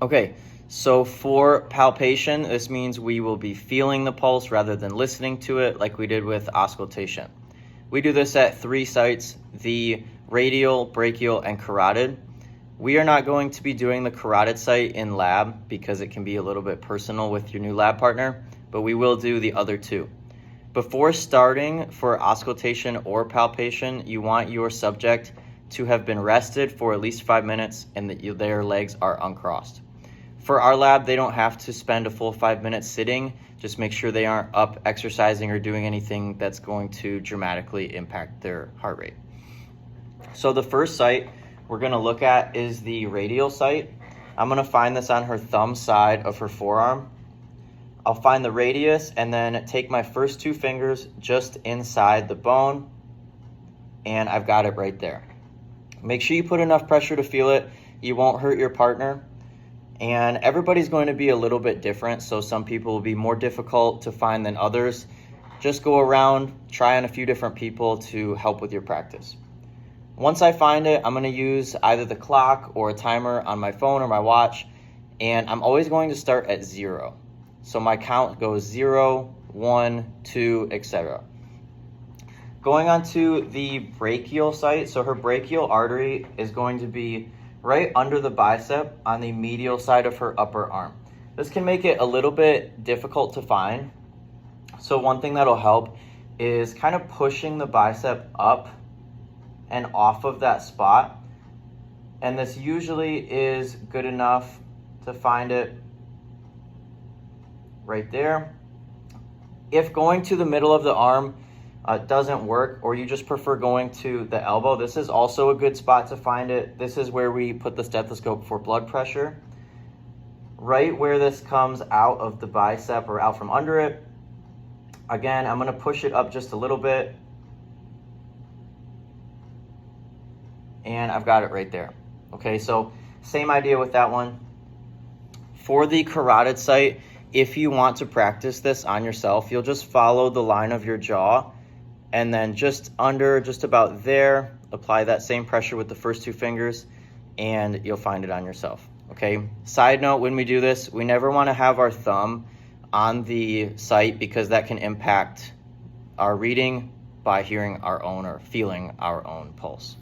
Okay, so for palpation, this means we will be feeling the pulse rather than listening to it like we did with auscultation. We do this at 3 sites, the radial, brachial, and carotid. We are not going to be doing the carotid site in lab because it can be a little bit personal with your new lab partner, but we will do the other 2. Before starting for auscultation or palpation, you want your subject to have been rested for at least 5 minutes and that their legs are uncrossed. For our lab, they don't have to spend a full 5 minutes sitting. Just make sure they aren't up exercising or doing anything that's going to dramatically impact their heart rate. So the first site we're going to look at is the radial site. I'm going to find this on her thumb side of her forearm. I'll find the radius and then take my first 2 fingers just inside the bone, and I've got it right there. Make sure you put enough pressure to feel it. You won't hurt your partner. And everybody's going to be a little bit different, so some people will be more difficult to find than others. Just go around, try on a few different people to help with your practice. Once I find it, I'm going to use either the clock or a timer on my phone or my watch, and I'm always going to start at 0. So my count goes 0, 1, 2, etc. Going on to the brachial site, so her brachial artery is going to be right under the bicep on the medial side of her upper arm. This can make it a little bit difficult to find. So one thing that'll help is kind of pushing the bicep up and off of that spot. And this usually is good enough to find it right there. If going to the middle of the arm doesn't work, or you just prefer going to the elbow, this is also a good spot to find it. This is where we put the stethoscope for blood pressure. Right where this comes out of the bicep or out from under it. Again, I'm going to push it up just a little bit. And I've got it right there. Okay, so same idea with that one. For the carotid site, if you want to practice this on yourself, you'll just follow the line of your jaw and then just under, just about there, apply that same pressure with the first 2 fingers and you'll find it on yourself, okay? Side note, when we do this, we never want to have our thumb on the site because that can impact our reading by hearing our own or feeling our own pulse.